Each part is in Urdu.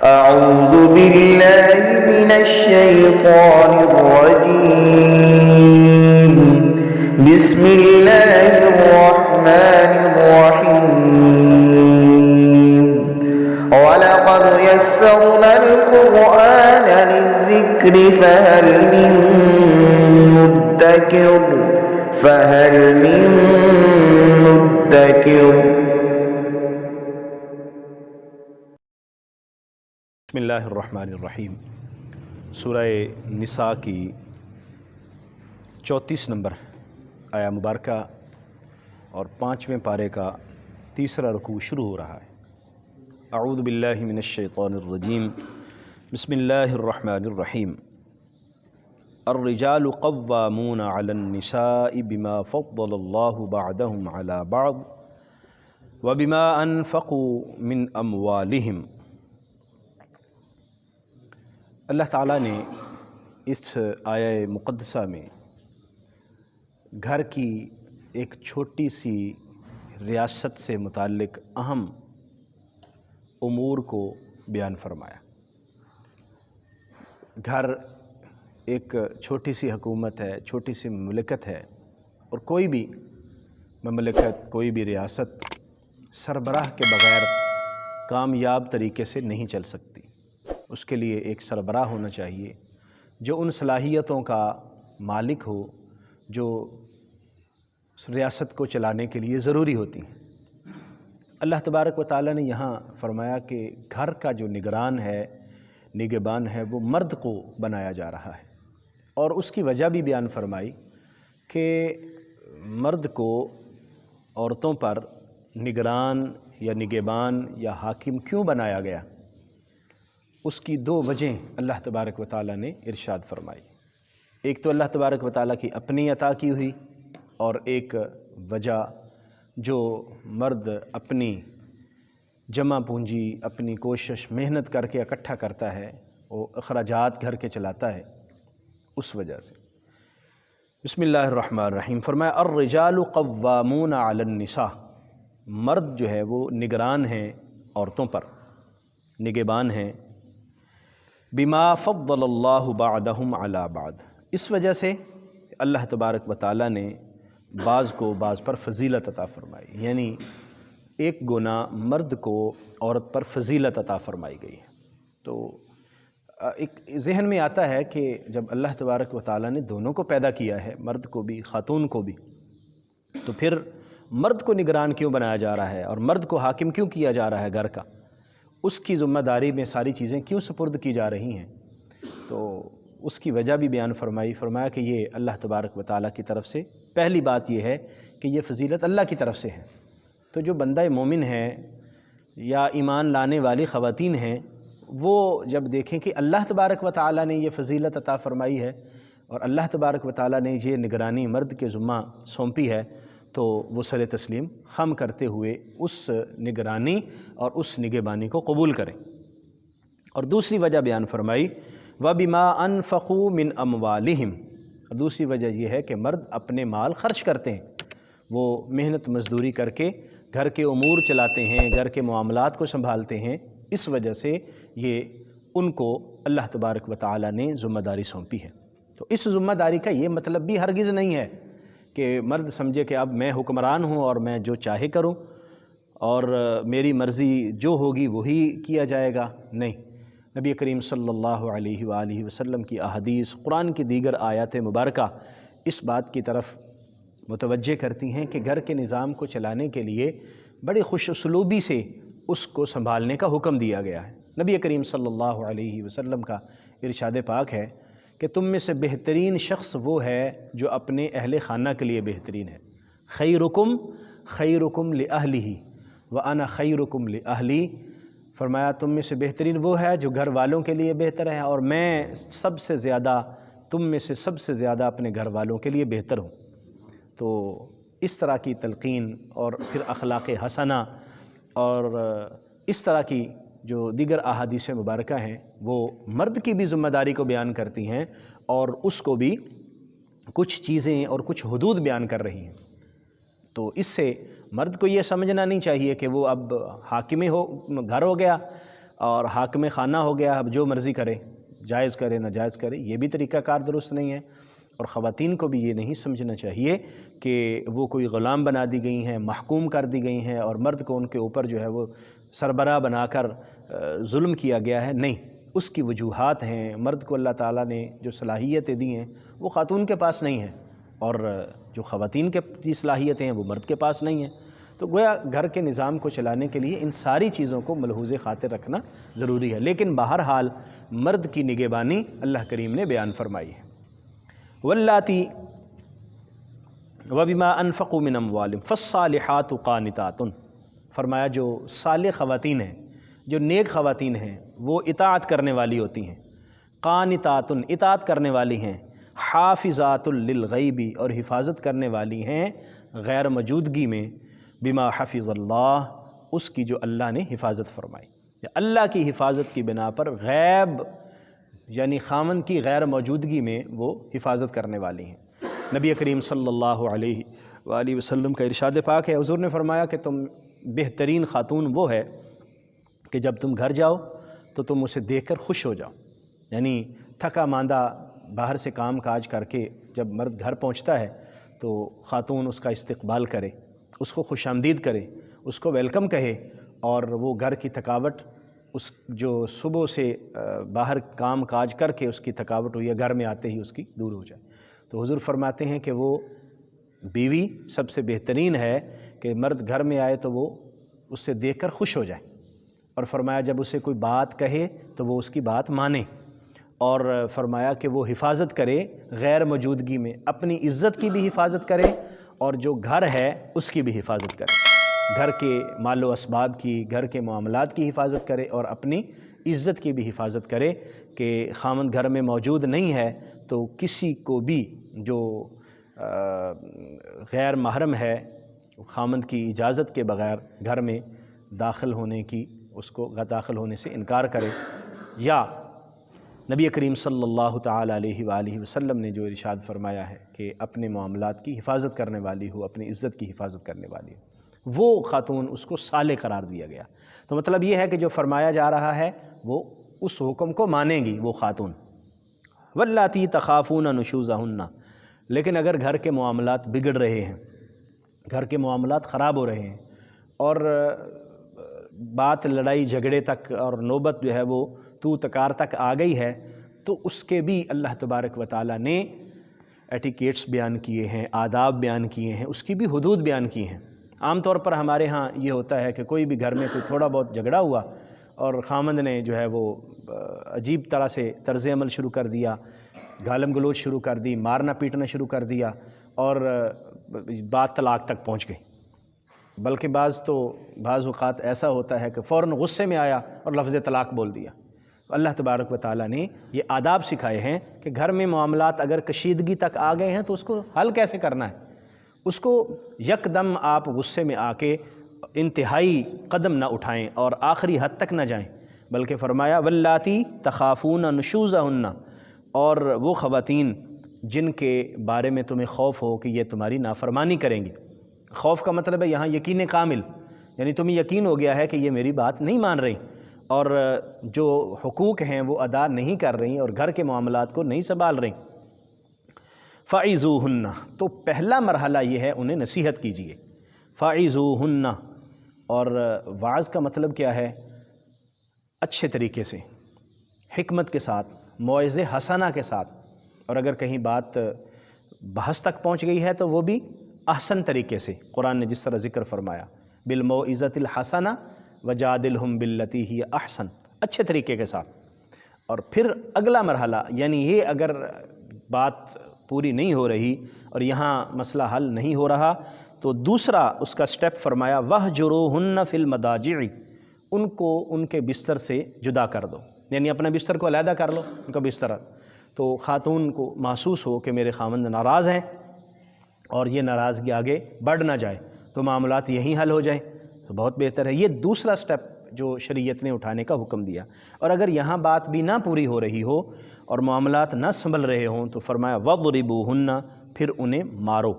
أعوذ بالله من الشيطان الرجيم. بسم الله الرحمن الرحيم. ولقد يسرنا القرآن للذكر فهل من مدكر. بسم اللہ الرحمن الرحیم. سورہ نساء کی 34 نمبر آیا مبارکہ اور 5ویں پارے کا تیسرا رکوع شروع ہو رہا ہے. اعوذ باللہ من الشیطان الرجیم. بسم اللہ الرحمن الرحیم. الرجال قوامون علی النساء بما فضل اللہ بعضهم علی بعض وبما انفقوا من اموالہم. اللہ تعالیٰ نے اس آیہ مقدسہ میں گھر کی ایک چھوٹی سی ریاست سے متعلق اہم امور کو بیان فرمایا. گھر ایک چھوٹی سی حکومت ہے، چھوٹی سی مملکت ہے، اور کوئی بھی مملکت، کوئی بھی ریاست سربراہ کے بغیر کامیاب طریقے سے نہیں چل سکتی. اس کے لیے ایک سربراہ ہونا چاہیے جو ان صلاحیتوں کا مالک ہو جو ریاست کو چلانے کے لیے ضروری ہوتی ہیں. اللہ تبارک و تعالیٰ نے یہاں فرمایا کہ گھر کا جو نگران ہے، نگہبان ہے، وہ مرد کو بنایا جا رہا ہے، اور اس کی وجہ بھی بیان فرمائی کہ مرد کو عورتوں پر نگران یا نگہبان یا حاکم کیوں بنایا گیا. اس کی 2 وجہیں اللہ تبارک و تعالیٰ نے ارشاد فرمائی. ایک تو اللہ تبارک و تعالیٰ کی اپنی عطا کی ہوئی، اور ایک وجہ جو مرد اپنی جمع پونجی، اپنی کوشش، محنت کر کے اکٹھا کرتا ہے، وہ اخراجات گھر کے چلاتا ہے، اس وجہ سے. بسم اللہ الرحمن الرحیم. فرمایا الرجال قوامون علی النساء. مرد جو ہے وہ نگران ہیں عورتوں پر، نگہبان ہیں. بما فضل اللہ بعضهم علی بعض. اس وجہ سے اللہ تبارک و تعالیٰ نے بعض کو بعض پر فضیلت عطا فرمائی، یعنی ایک گنا مرد کو عورت پر فضیلت عطا فرمائی گئی ہے. تو ایک ذہن میں آتا ہے کہ جب اللہ تبارک و تعالیٰ نے دونوں کو پیدا کیا ہے، مرد کو بھی خاتون کو بھی، تو پھر مرد کو نگران کیوں بنایا جا رہا ہے اور مرد کو حاکم کیوں کیا جا رہا ہے گھر کا؟ اس کی ذمہ داری میں ساری چیزیں کیوں سپرد کی جا رہی ہیں؟ تو اس کی وجہ بھی بیان فرمائی. فرمایا کہ یہ اللہ تبارک و تعالیٰ کی طرف سے پہلی بات یہ ہے کہ یہ فضیلت اللہ کی طرف سے ہے. تو جو بندہ مومن ہے یا ایمان لانے والی خواتین ہیں، وہ جب دیکھیں کہ اللہ تبارک و تعالیٰ نے یہ فضیلت عطا فرمائی ہے اور اللہ تبارک و تعالیٰ نے یہ نگرانی مرد کے ذمہ سونپی ہے، تو وہ سر تسلیم خم کرتے ہوئے اس نگرانی اور اس نگہبانی کو قبول کریں. اور دوسری وجہ بیان فرمائی وَبِمَا أَنفَقُوا مِنْ أَمْوَالِهِمْ. اور دوسری وجہ یہ ہے کہ مرد اپنے مال خرچ کرتے ہیں، وہ محنت مزدوری کر کے گھر کے امور چلاتے ہیں، گھر کے معاملات کو سنبھالتے ہیں. اس وجہ سے یہ ان کو اللہ تبارک و تعالیٰ نے ذمہ داری سونپی ہے. تو اس ذمہ داری کا یہ مطلب بھی ہرگز نہیں ہے کہ مرد سمجھے کہ اب میں حکمران ہوں اور میں جو چاہے کروں اور میری مرضی جو ہوگی وہی کیا جائے گا. نہیں، نبی کریم صلی اللہ علیہ وآلہ وسلم کی احادیث، قرآن کی دیگر آیات مبارکہ اس بات کی طرف متوجہ کرتی ہیں کہ گھر کے نظام کو چلانے کے لیے بڑی خوش اسلوبی سے اس کو سنبھالنے کا حکم دیا گیا ہے. نبی کریم صلی اللہ علیہ وسلم کا ارشاد پاک ہے کہ تم میں سے بہترین شخص وہ ہے جو اپنے اہل خانہ کے لیے بہترین ہے. خیرکم خیرکم لأہلہ وأنا خیرکم لأہلی. فرمایا تم میں سے بہترین وہ ہے جو گھر والوں کے لیے بہتر ہے، اور میں سب سے زیادہ، تم میں سے سب سے زیادہ اپنے گھر والوں کے لیے بہتر ہوں. تو اس طرح کی تلقین اور پھر اخلاق حسنہ اور اس طرح کی جو دیگر احادیث مبارکہ ہیں وہ مرد کی بھی ذمہ داری کو بیان کرتی ہیں اور اس کو بھی کچھ چیزیں اور کچھ حدود بیان کر رہی ہیں. تو اس سے مرد کو یہ سمجھنا نہیں چاہیے کہ وہ اب حاکم گھر ہو گیا اور حاکم خانہ ہو گیا، اب جو مرضی کرے، جائز کرے ناجائز کرے، یہ بھی طریقہ کار درست نہیں ہے۔ اور خواتین کو بھی یہ نہیں سمجھنا چاہیے کہ وہ کوئی غلام بنا دی گئی ہیں، محکوم کر دی گئی ہیں، اور مرد کو ان کے اوپر جو ہے وہ سربراہ بنا کر ظلم کیا گیا ہے۔ نہیں، اس کی وجوہات ہیں۔ مرد کو اللہ تعالیٰ نے جو صلاحیتیں دی ہیں وہ خاتون کے پاس نہیں ہیں، اور جو خواتین کی صلاحیتیں ہیں وہ مرد کے پاس نہیں ہیں۔ تو گویا گھر کے نظام کو چلانے کے لیے ان ساری چیزوں کو ملحوظ خاطر رکھنا ضروری ہے، لیکن بہرحال مرد کی نگہبانی اللہ کریم نے بیان فرمائی ہے۔ واللاتی وبما انفقوا من اموالہم فالصالحات قانتات، فرمایا جو صالح خواتین ہیں، جو نیک خواتین ہیں، وہ اطاعت کرنے والی ہوتی ہیں، قانتات اطاعت کرنے والی ہیں، حافظات للغیب اور حفاظت کرنے والی ہیں غیر موجودگی میں، بما حفظ اللہ اس کی جو اللہ نے حفاظت فرمائی، اللہ کی حفاظت کی بنا پر غیب یعنی خامن کی غیر موجودگی میں وہ حفاظت کرنے والی ہیں۔ نبی کریم صلی اللہ علیہ وآلہ وسلم کا ارشاد پاک ہے، حضور نے فرمایا کہ تم بہترین خاتون وہ ہے کہ جب تم گھر جاؤ تو تم اسے دیکھ کر خوش ہو جاؤ، یعنی تھکا ماندہ باہر سے کام کاج کر کے جب مرد گھر پہنچتا ہے تو خاتون اس کا استقبال کرے، اس کو خوش آمدید کرے، اس کو ویلکم کہے، اور وہ گھر کی تھکاوٹ اس جو صبح سے باہر کام کاج کر کے اس کی تھکاوٹ ہوئی ہے گھر میں آتے ہی اس کی دور ہو جائے۔ تو حضور فرماتے ہیں کہ وہ بیوی سب سے بہترین ہے کہ مرد گھر میں آئے تو وہ اس سے دیکھ کر خوش ہو جائے، اور فرمایا جب اسے کوئی بات کہے تو وہ اس کی بات مانے، اور فرمایا کہ وہ حفاظت کرے غیر موجودگی میں، اپنی عزت کی بھی حفاظت کرے اور جو گھر ہے اس کی بھی حفاظت کرے، گھر کے مال و اسباب کی، گھر کے معاملات کی حفاظت کرے اور اپنی عزت کی بھی حفاظت کرے کہ خامند گھر میں موجود نہیں ہے تو کسی کو بھی جو غیر محرم ہے خامند کی اجازت کے بغیر گھر میں داخل ہونے کی، اس کو داخل ہونے سے انکار کرے۔ یا نبی کریم صلی اللہ تعالیٰ علیہ وآلہ وسلم نے جو ارشاد فرمایا ہے کہ اپنے معاملات کی حفاظت کرنے والی ہو، اپنی عزت کی حفاظت کرنے والی ہو، وہ خاتون اس کو صالح قرار دیا گیا۔ تو مطلب یہ ہے کہ جو فرمایا جا رہا ہے وہ اس حکم کو مانیں گی وہ خاتون۔ واللاتی تخافون نشوزہن، لیکن اگر گھر کے معاملات بگڑ رہے ہیں، گھر کے معاملات خراب ہو رہے ہیں اور بات لڑائی جھگڑے تک اور نوبت جو ہے وہ تو تکار تک آ گئی ہے، تو اس کے بھی اللہ تبارک و تعالیٰ نے ایٹیکیٹس بیان کیے ہیں، آداب بیان کیے ہیں، اس کی بھی حدود بیان کی ہیں۔ عام طور پر ہمارے ہاں یہ ہوتا ہے کہ کوئی بھی گھر میں کوئی تھوڑا بہت جھگڑا ہوا اور خامند نے جو ہے وہ عجیب طرح سے طرز عمل شروع کر دیا، گالم گلوچ شروع کر دی، مارنا پیٹنا شروع کر دیا، اور بات طلاق تک پہنچ گئی۔ بلکہ بعض اوقات ایسا ہوتا ہے کہ فوراً غصے میں آیا اور لفظ طلاق بول دیا۔ اللہ تبارک و تعالیٰ نے یہ آداب سکھائے ہیں کہ گھر میں معاملات اگر کشیدگی تک آ گئے ہیں تو اس کو حل کیسے کرنا ہے، اس کو یک دم آپ غصے میں آ کے انتہائی قدم نہ اٹھائیں اور آخری حد تک نہ جائیں، بلکہ فرمایا واللاتی تخافون نشوزہن، اور وہ خواتین جن کے بارے میں تمہیں خوف ہو کہ یہ تمہاری نافرمانی کریں گی۔ خوف کا مطلب ہے یہاں یقین کامل، یعنی تمہیں یقین ہو گیا ہے کہ یہ میری بات نہیں مان رہی اور جو حقوق ہیں وہ ادا نہیں کر رہی اور گھر کے معاملات کو نہیں سنبھال رہی۔ فَعِظُوهُنَّ، تو پہلا مرحلہ یہ ہے انہیں نصیحت کیجیے۔ فَعِظُوهُنَّ، اور وعظ کا مطلب کیا ہے؟ اچھے طریقے سے، حکمت کے ساتھ، موعظہ حسنہ کے ساتھ، اور اگر کہیں بات بحث تک پہنچ گئی ہے تو وہ بھی احسن طریقے سے، قرآن نے جس طرح ذکر فرمایا بالموعظۃ الحسنہ وجادلہم باللتی ہی احسن، اچھے طریقے کے ساتھ۔ اور پھر اگلا مرحلہ، یعنی یہ اگر بات پوری نہیں ہو رہی اور یہاں مسئلہ حل نہیں ہو رہا تو دوسرا اس کا سٹیپ فرمایا وَاہْجُرُوهُنَّ فِي الْمَضَاجِعِ، ان کو ان کے بستر سے جدا کر دو، یعنی اپنا بستر کو علیحدہ کر لو ان کا بستر، تو خاتون کو محسوس ہو کہ میرے خاوند ناراض ہیں اور یہ ناراضگی آگے بڑھ نہ جائے تو معاملات یہیں حل ہو جائیں تو بہت بہتر ہے۔ یہ دوسرا سٹیپ جو شریعت نے اٹھانے کا حکم دیا۔ اور اگر یہاں بات بھی نہ پوری ہو رہی ہو اور معاملات نہ سنبھل رہے ہوں تو فرمایا وَضْرِبُوهُنَّ، پھر انہیں مارو۔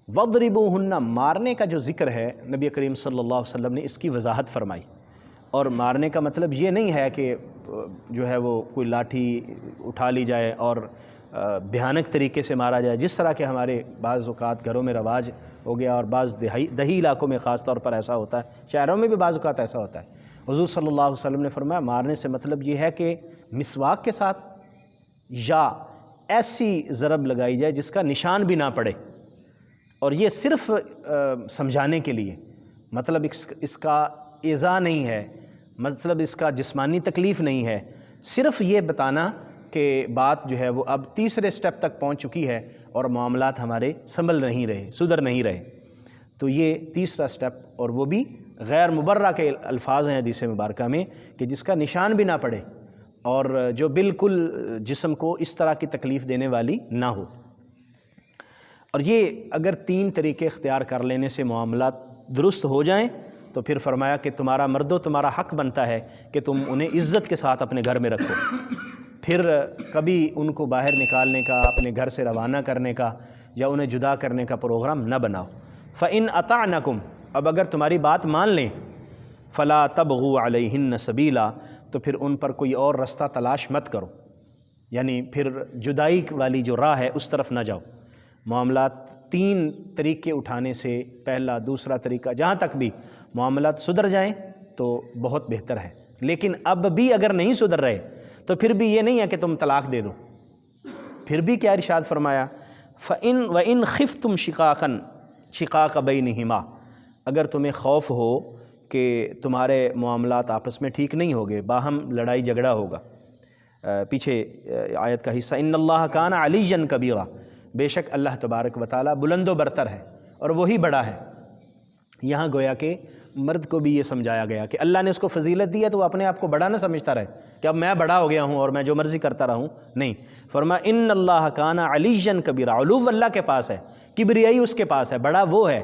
وَضْرِبُوهُنَّ، مارنے کا جو ذکر ہے نبی کریم صلی اللہ علیہ وسلم نے اس کی وضاحت فرمائی، اور مارنے کا مطلب یہ نہیں ہے کہ جو ہے وہ کوئی لاٹھی اٹھا لی جائے اور بھیانک طریقے سے مارا جائے، جس طرح کہ ہمارے بعض اوقات گھروں میں رواج ہو گیا، اور بعض دیہی علاقوں میں خاص طور پر ایسا ہوتا ہے، شہروں میں بھی بعض اوقات ایسا ہوتا ہے۔ حضور صلی اللہ علیہ وسلم نے فرمایا مارنے سے مطلب یہ ہے کہ مسواک کے ساتھ یا ایسی ضرب لگائی جائے جس کا نشان بھی نہ پڑے، اور یہ صرف سمجھانے کے لیے، مطلب اس کا ایذا نہیں ہے، مطلب اس کا جسمانی تکلیف نہیں ہے، صرف یہ بتانا کہ بات جو ہے وہ اب تیسرے سٹیپ تک پہنچ چکی ہے اور معاملات ہمارے سنبھل نہیں رہے، سدھر نہیں رہے۔ تو یہ تیسرا سٹیپ، اور وہ بھی غیر مبرہ کے الفاظ ہیں حدیث مبارکہ میں کہ جس کا نشان بھی نہ پڑے اور جو بالکل جسم کو اس طرح کی تکلیف دینے والی نہ ہو۔ اور یہ اگر 3 طریقے اختیار کر لینے سے معاملات درست ہو جائیں تو پھر فرمایا کہ تمہارا مردو تمہارا حق بنتا ہے کہ تم انہیں عزت کے ساتھ اپنے گھر میں رکھو، پھر کبھی ان کو باہر نکالنے کا، اپنے گھر سے روانہ کرنے کا یا انہیں جدا کرنے کا پروگرام نہ بناؤ۔ فَإِنْ أَطَعْنَكُمْ، اب اگر تمہاری بات مان لیں، فَلَا تَبْغُوا عَلَيْهِنَّ سَبِيلًا، تو پھر ان پر کوئی اور رستہ تلاش مت کرو، یعنی پھر جدائی والی جو راہ ہے اس طرف نہ جاؤ۔ معاملات 3 طریقے اٹھانے سے پہلا دوسرا طریقہ جہاں تک بھی معاملات سدھر جائیں تو بہت بہتر ہے، لیکن اب بھی اگر نہیں سدھر رہے تو پھر بھی یہ نہیں ہے کہ تم طلاق دے دو، پھر بھی کیا ارشاد فرمایا وَإِنْ خِفْتُمْ شِقَاقَ بَيْنِهِمَا، اگر تمہیں خوف ہو کہ تمہارے معاملات آپس میں ٹھیک نہیں ہوگے، باہم لڑائی جھگڑا ہوگا، پیچھے آیت کا حصہ ان اللہ کان علیٰ کبیرا، بے شک اللہ تبارک و تعالیٰ بلند و برتر ہے اور وہی بڑا ہے۔ یہاں گویا کہ مرد کو بھی یہ سمجھایا گیا کہ اللہ نے اس کو فضیلت دی ہے تو وہ اپنے آپ کو بڑا نہ سمجھتا رہے کہ اب میں بڑا ہو گیا ہوں اور میں جو مرضی کرتا رہوں، نہیں، فرمایا ان اللہ کان علیٰ کبیرا، علو اللہ کے پاس ہے، کبریائی اس کے پاس ہے، بڑا وہ ہے۔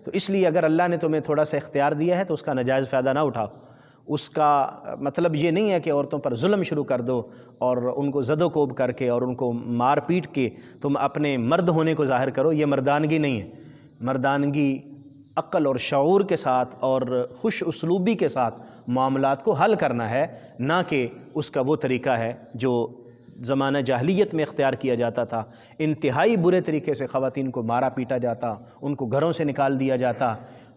تو اس لیے اگر اللہ نے تمہیں تھوڑا سا اختیار دیا ہے تو اس کا ناجائز فائدہ نہ اٹھاؤ۔ اس کا مطلب یہ نہیں ہے کہ عورتوں پر ظلم شروع کر دو اور ان کو زد و کوب کر کے اور ان کو مار پیٹ کے تم اپنے مرد ہونے کو ظاہر کرو، یہ مردانگی نہیں ہے۔ مردانگی عقل اور شعور کے ساتھ اور خوش اسلوبی کے ساتھ معاملات کو حل کرنا ہے، نہ کہ اس کا وہ طریقہ ہے جو زمانہ جاہلیت میں اختیار کیا جاتا تھا۔ انتہائی برے طریقے سے خواتین کو مارا پیٹا جاتا، ان کو گھروں سے نکال دیا جاتا،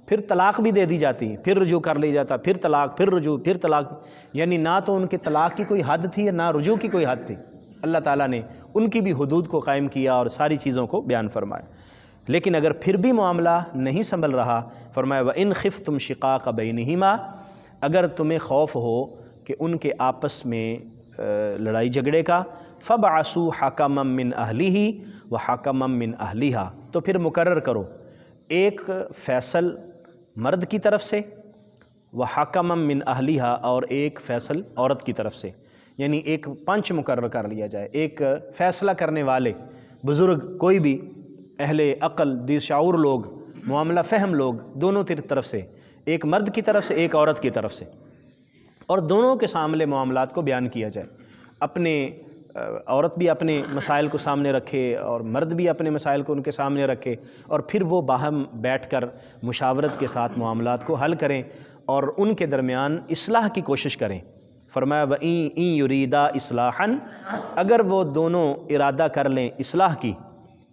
پھر طلاق بھی دے دی جاتی، پھر رجوع کر لیا جاتا، پھر طلاق، پھر رجوع، پھر طلاق، یعنی نہ تو ان کے طلاق کی کوئی حد تھی نہ رجوع کی کوئی حد تھی۔ اللہ تعالیٰ نے ان کی بھی حدود کو قائم کیا اور ساری چیزوں کو بیان فرمایا۔ لیکن اگر پھر بھی معاملہ نہیں سنبھل رہا، فرمایا وَإِنْ خِفْتُمْ شِقَاقَ بَيْنِهِمَا، اگر تمہیں خوف ہو کہ ان کے آپس میں لڑائی جھگڑے کا، فَبْعَثُوا حَكَمًا مِّنْ أَهْلِهِ وَحَكَمًا مِّنْ أَهْلِهَا، تو پھر مقرر کرو ایک فیصل مرد کی طرف سے، وَحَكَمًا مِّنْ أَهْلِهَا، اور ایک فیصل عورت کی طرف سے، یعنی ایک پنچ مقرر کر لیا جائے، ایک فیصلہ کرنے والے بزرگ، کوئی بھی اہل عقل دی شعور لوگ، معاملہ فہم لوگ، دونوں طرف سے، ایک مرد کی طرف سے ایک عورت کی طرف سے، اور دونوں کے سامنے معاملات کو بیان کیا جائے۔ اپنے عورت بھی اپنے مسائل کو سامنے رکھے اور مرد بھی اپنے مسائل کو ان کے سامنے رکھے، اور پھر وہ باہم بیٹھ کر مشاورت کے ساتھ معاملات کو حل کریں اور ان کے درمیان اصلاح کی کوشش کریں۔ فرمایا وَإِن يُرِيدَا إِصْلَاحًا، اگر وہ دونوں ارادہ کر لیں اصلاح کی،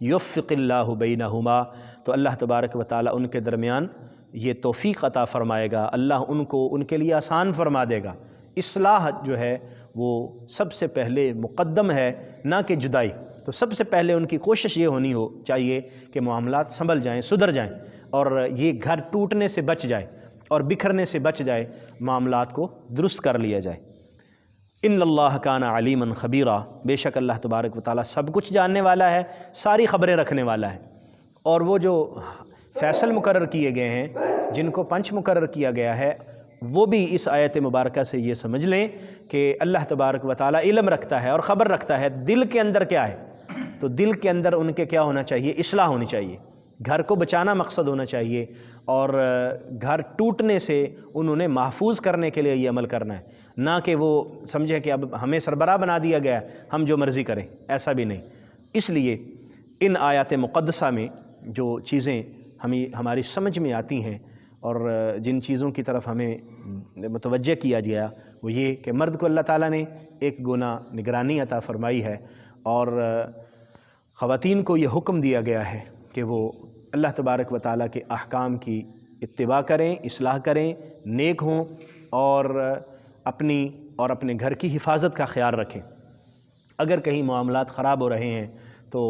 یوفق اللہ بینہما، تو اللہ تبارک و تعالیٰ ان کے درمیان یہ توفیق عطا فرمائے گا، اللہ ان کو ان کے لیے آسان فرما دے گا۔ اصلاح جو ہے وہ سب سے پہلے مقدم ہے، نہ کہ جدائی۔ تو سب سے پہلے ان کی کوشش یہ ہونی چاہیے کہ معاملات سنبھل جائیں، سدھر جائیں، اور یہ گھر ٹوٹنے سے بچ جائے اور بکھرنے سے بچ جائے، معاملات کو درست کر لیا جائے۔ ان اللہ کان علیما خبیرا، بے شک اللہ تبارک و تعالیٰ سب کچھ جاننے والا ہے، ساری خبریں رکھنے والا ہے۔ اور وہ جو فیصل مقرر کیے گئے ہیں، جن کو پنچ مقرر کیا گیا ہے، وہ بھی اس آیت مبارکہ سے یہ سمجھ لیں کہ اللہ تبارک و تعالیٰ علم رکھتا ہے اور خبر رکھتا ہے دل کے اندر کیا ہے۔ تو دل کے اندر ان کے کیا ہونا چاہیے؟ اصلاح ہونی چاہیے، گھر کو بچانا مقصد ہونا چاہیے، اور گھر ٹوٹنے سے انہوں نے محفوظ کرنے کے لیے یہ عمل کرنا ہے، نہ کہ وہ سمجھے کہ اب ہمیں سربراہ بنا دیا گیا ہے، ہم جو مرضی کریں، ایسا بھی نہیں۔ اس لیے ان آیات مقدسہ میں جو چیزیں ہماری سمجھ میں آتی ہیں اور جن چیزوں کی طرف ہمیں متوجہ کیا گیا وہ یہ کہ مرد کو اللہ تعالیٰ نے ایک گنا نگرانی عطا فرمائی ہے، اور خواتین کو یہ حکم دیا گیا ہے کہ وہ اللہ تبارک و تعالیٰ کے احکام کی اتباع کریں، اصلاح کریں، نیک ہوں، اور اپنی اور اپنے گھر کی حفاظت کا خیال رکھیں۔ اگر کہیں معاملات خراب ہو رہے ہیں تو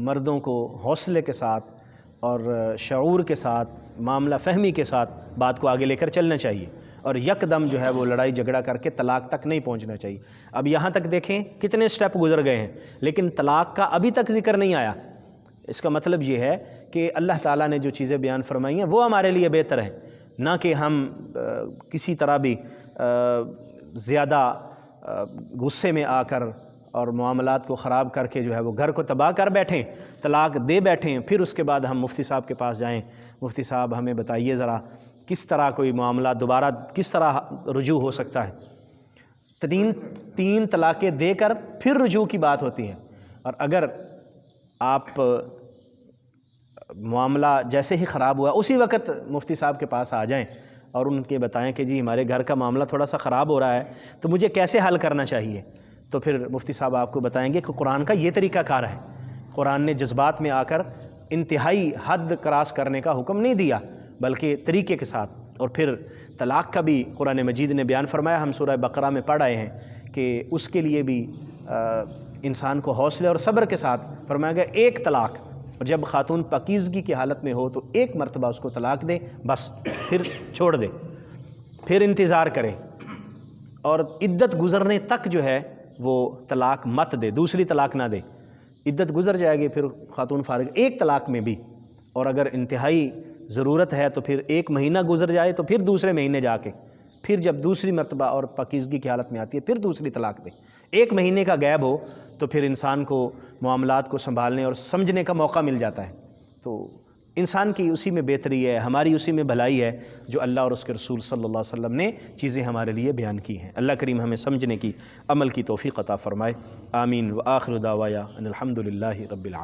مردوں کو حوصلے کے ساتھ اور شعور کے ساتھ، معاملہ فہمی کے ساتھ بات کو آگے لے کر چلنا چاہیے، اور یکدم جو ہے وہ لڑائی جھگڑا کر کے طلاق تک نہیں پہنچنا چاہیے۔ اب یہاں تک دیکھیں کتنے سٹیپ گزر گئے ہیں، لیکن طلاق کا ابھی تک ذکر نہیں آیا۔ اس کا مطلب یہ ہے کہ اللہ تعالیٰ نے جو چیزیں بیان فرمائی ہیں وہ ہمارے لیے بہتر ہیں، نہ کہ ہم کسی طرح بھی زیادہ غصے میں آ کر اور معاملات کو خراب کر کے جو ہے وہ گھر کو تباہ کر بیٹھیں، طلاق دے بیٹھیں، پھر اس کے بعد ہم مفتی صاحب کے پاس جائیں، مفتی صاحب ہمیں بتائیے ذرا کس طرح کوئی معاملہ دوبارہ کس طرح رجوع ہو سکتا ہے۔ تین طلاقیں دے کر پھر رجوع کی بات ہوتی ہے، اور اگر آپ معاملہ جیسے ہی خراب ہوا اسی وقت مفتی صاحب کے پاس آ جائیں اور ان کے بتائیں کہ جی ہمارے گھر کا معاملہ تھوڑا سا خراب ہو رہا ہے تو مجھے کیسے حل کرنا چاہیے، تو پھر مفتی صاحب آپ کو بتائیں گے کہ قرآن کا یہ طریقہ کار ہے۔ قرآن نے جذبات میں آ کر انتہائی حد کراس کرنے کا حکم نہیں دیا، بلکہ طریقے کے ساتھ۔ اور پھر طلاق کا بھی قرآن مجید نے بیان فرمایا، ہم سورہ بقرہ میں پڑھ آئے ہیں کہ اس کے لیے بھی انسان کو حوصلے اور صبر کے ساتھ فرمایا گیا ایک طلاق، اور جب خاتون پاکیزگی کی حالت میں ہو تو ایک مرتبہ اس کو طلاق دے، بس پھر چھوڑ دے، پھر انتظار کرے، اور عدت گزرنے تک جو ہے وہ طلاق مت دے، دوسری طلاق نہ دے۔ عدت گزر جائے گی پھر خاتون فارغ ایک طلاق میں بھی، اور اگر انتہائی ضرورت ہے تو پھر ایک مہینہ گزر جائے تو پھر دوسرے مہینے جا کے پھر جب دوسری مرتبہ اور پاکیزگی کی حالت میں آتی ہے پھر دوسری طلاق دے۔ ایک مہینے کا گیپ ہو تو پھر انسان کو معاملات کو سنبھالنے اور سمجھنے کا موقع مل جاتا ہے۔ تو انسان کی اسی میں بہتری ہے، ہماری اسی میں بھلائی ہے جو اللہ اور اس کے رسول صلی اللہ علیہ وسلم نے چیزیں ہمارے لیے بیان کی ہیں۔ اللہ کریم ہمیں سمجھنے کی، عمل کی توفیق عطا فرمائے، آمین۔ وآخر دعوایا ان الحمد للہ رب العالمین۔